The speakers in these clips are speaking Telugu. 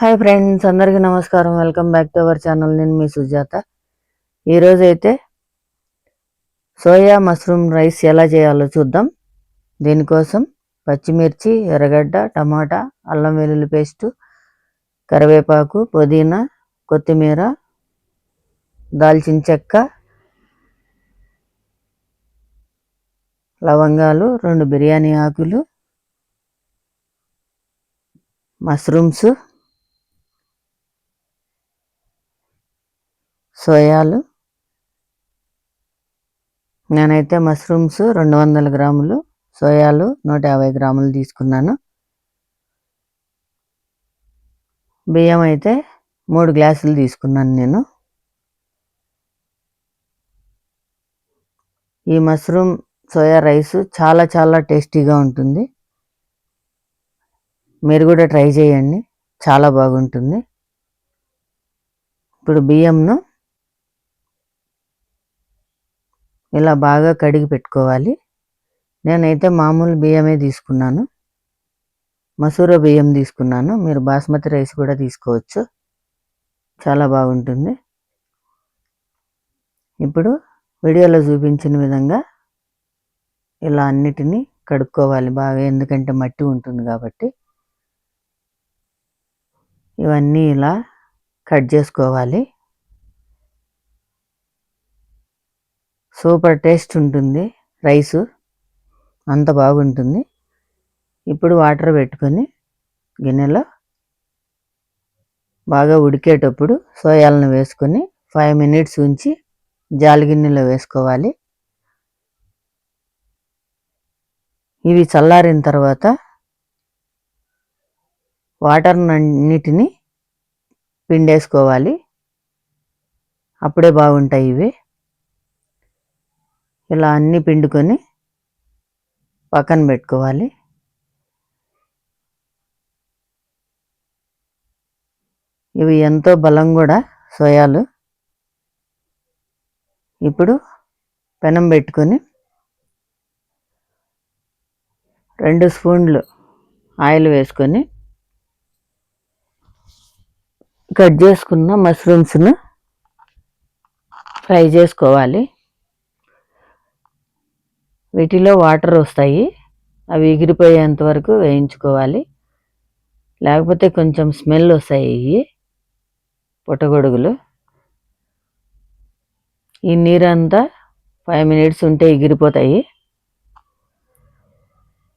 హాయ్ ఫ్రెండ్స్, అందరికీ నమస్కారం. Welcome back to our channel. నేను మీ సుజాత. ఈరోజైతే సోయా మష్రూమ్ రైస్ ఎలా చేయాలో చూద్దాం. దీనికోసం పచ్చిమిర్చి, ఎర్రగడ్డ, టమాటా, అల్లం వెల్లుల్లి పేస్టు, కరివేపాకు, పుదీనా, కొత్తిమీర, దాల్చిన చెక్క, లవంగాలు, 2 బిర్యానీ ఆకులు, మష్రూమ్స్, సోయాలు. నేనైతే మష్రూమ్స్ 200 గ్రాములు, సోయాలు 150 గ్రాములు తీసుకున్నాను. బియ్యం అయితే 3 గ్లాసులు తీసుకున్నాను నేను. ఈ మష్రూమ్ సోయా రైస్ చాలా చాలా టేస్టీగా ఉంటుంది. మీరు కూడా ట్రై చేయండి, చాలా బాగుంటుంది. ఇప్పుడు బియ్యంను ఇలా బాగా కడిగి పెట్టుకోవాలి. నేనైతే మామూలు బియ్యమే తీసుకున్నాను, మసూర బియ్యం తీసుకున్నాను. మీరు బాస్మతి రైస్ కూడా తీసుకోవచ్చు, చాలా బాగుంటుంది. ఇప్పుడు వీడియోలో చూపించిన విధంగా ఇలా అన్నిటినీ కడుక్కోవాలి బాగా, ఎందుకంటే మట్టి ఉంటుంది కాబట్టి. ఇవన్నీ ఇలా కట్ చేసుకోవాలి. సూపర్ టేస్ట్ ఉంటుంది రైసు, అంత బాగుంటుంది. ఇప్పుడు వాటర్ పెట్టుకొని గిన్నెలో బాగా ఉడికేటప్పుడు సోయాలను వేసుకొని 5 మినిట్స్ ఉంచి జాలి గిన్నెలో వేసుకోవాలి. ఇవి చల్లారిన తర్వాత వాటర్ అన్నిటినీ పిండేసుకోవాలి, అప్పుడే బాగుంటాయి ఇవి. ఇలా అన్నీ పిండుకొని పక్కన పెట్టుకోవాలి. ఇవి ఎంతో బలం కూడా సోయాలు. ఇప్పుడు పెనం పెట్టుకొని 2 స్పూన్లు ఆయిల్ వేసుకొని కట్ చేసుకున్న మష్రూమ్స్ను ఫ్రై చేసుకోవాలి. వీటిలో వాటర్ వస్తాయి, అవి ఎగిరిపోయేంత వరకు వేయించుకోవాలి, లేకపోతే కొంచెం స్మెల్ వస్తాయి ఇవి పుట్టగొడుగులు. ఈ నీరంతా 5 మినిట్స్ ఉంటే ఎగిరిపోతాయి.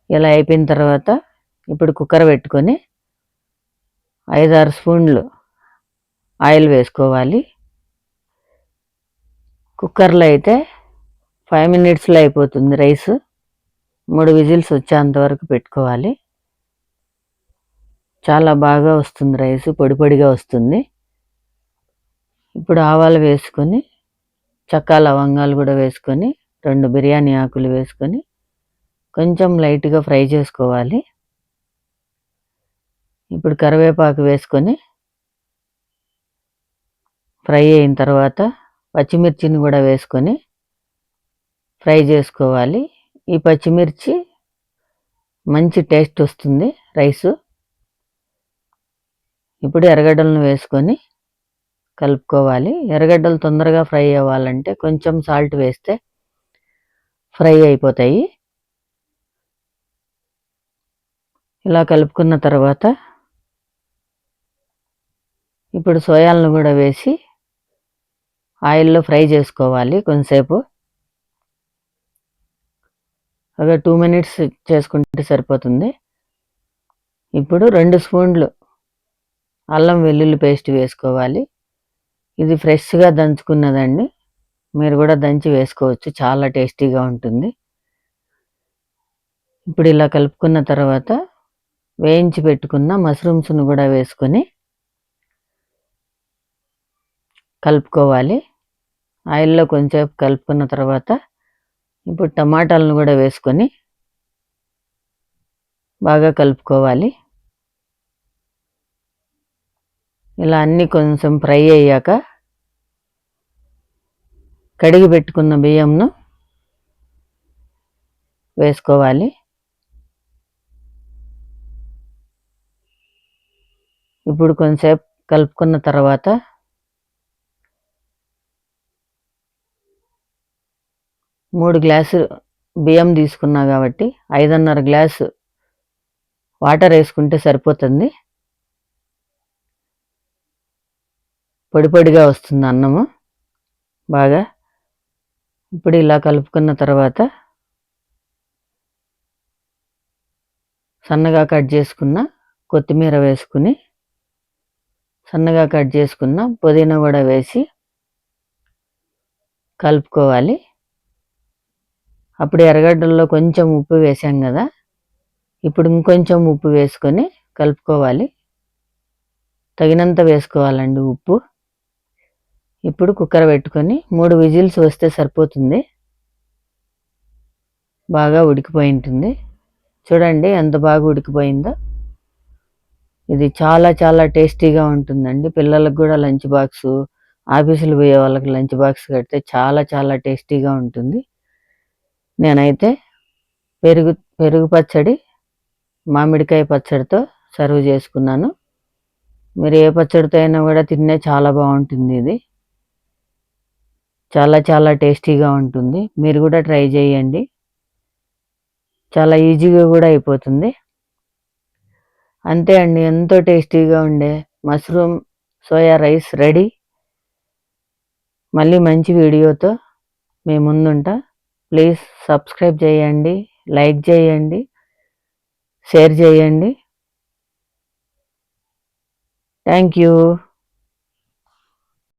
ఇలా అయిపోయిన తర్వాత ఇప్పుడు కుక్కర్ పెట్టుకొని 5-6 స్పూన్లు ఆయిల్ వేసుకోవాలి. కుక్కర్లో అయితే 5 మినిట్స్లో అయిపోతుంది రైస్. 3 విజిల్స్ వచ్చేంత వరకు పెట్టుకోవాలి. చాలా బాగా వస్తుంది రైస్, పొడి పొడిగా వస్తుంది. ఇప్పుడు ఆవాలు వేసుకొని చెక్క లవంగాలు కూడా వేసుకొని 2 బిర్యానీ ఆకులు వేసుకొని కొంచెం లైట్గా ఫ్రై చేసుకోవాలి. ఇప్పుడు కరివేపాకు వేసుకొని ఫ్రై అయిన తర్వాత పచ్చిమిర్చిని కూడా వేసుకొని ఫ్రై చేసుకోవాలి. ఈ పచ్చిమిర్చి మంచి టేస్ట్ వస్తుంది రైసు. ఇప్పుడు ఎర్రగడ్డలను వేసుకొని కలుపుకోవాలి. ఎర్రగడ్డలు తొందరగా ఫ్రై అవ్వాలంటే కొంచెం సాల్ట్ వేస్తే ఫ్రై అయిపోతాయి. ఇలా కలుపుకున్న తర్వాత ఇప్పుడు సోయాలను కూడా వేసి ఆయిల్లో ఫ్రై చేసుకోవాలి కొంచెంసేపు. ఒక 2 మినిట్స్ చేసుకుంటే సరిపోతుంది. ఇప్పుడు 2 స్పూన్లు అల్లం వెల్లుల్లి పేస్ట్ వేసుకోవాలి. ఇది ఫ్రెష్గా దంచుకున్నదండి, మీరు కూడా దంచి వేసుకోవచ్చు, చాలా టేస్టీగా ఉంటుంది. ఇప్పుడు ఇలా కలుపుకున్న తర్వాత వేయించి పెట్టుకున్న మష్రూమ్స్ను కూడా వేసుకొని కలుపుకోవాలి. ఆయిల్లో కొంచెంసేపు కలుపుకున్న తర్వాత ఇప్పుడు టమాటాలను కూడా వేసుకొని బాగా కలుపుకోవాలి. ఇలా అన్నీ కొంచెం ఫ్రై అయ్యాక కడిగి పెట్టుకున్న బియ్యంను వేసుకోవాలి. ఇప్పుడు కొంచెంసేపు కలుపుకున్న తర్వాత 3 గ్లాసులు బియ్యం తీసుకున్నా కాబట్టి 5.5 గ్లాసు వాటర్ వేసుకుంటే సరిపోతుంది. పొడి పొడిగా వస్తుంది అన్నము బాగా. ఇప్పుడు ఇలా కలుపుకున్న తర్వాత సన్నగా కట్ చేసుకున్న కొత్తిమీర వేసుకుని, సన్నగా కట్ చేసుకున్న పుదీనా కూడా వేసి కలుపుకోవాలి. అప్పుడు ఎర్రగడ్డల్లో కొంచెం ఉప్పు వేసాం కదా, ఇప్పుడు ఇంకొంచెం ఉప్పు వేసుకొని కలుపుకోవాలి. తగినంత వేసుకోవాలండి ఉప్పు. ఇప్పుడు కుక్కర్ పెట్టుకొని 3 విజిల్స్ వస్తే సరిపోతుంది. బాగా ఉడికిపోయి ఉంటుంది. చూడండి ఎంత బాగా ఉడికిపోయిందో. ఇది చాలా చాలా టేస్టీగా ఉంటుందండి. పిల్లలకు కూడా లంచ్ బాక్సు, ఆఫీసులు పోయే వాళ్ళకి లంచ్ బాక్స్ కడితే చాలా చాలా టేస్టీగా ఉంటుంది. నేనైతే పెరుగు పచ్చడి, మామిడికాయ పచ్చడితో సర్వ్ చేసుకున్నాను. మీరు ఏ పచ్చడితో అయినా కూడా తినే చాలా బాగుంటుంది. ఇది చాలా చాలా టేస్టీగా ఉంటుంది. మీరు కూడా ట్రై చేయండి. చాలా ఈజీగా కూడా అయిపోతుంది. అంతే అండి, ఎంతో టేస్టీగా ఉండే మష్రూమ్ సోయా రైస్ రెడీ. మళ్ళీ మంచి వీడియోతో మీ ముందుంటా. ప్లీజ్ సబ్స్క్రైబ్ చేయండి, లైక్ చేయండి, షేర్ చేయండి. Thank you.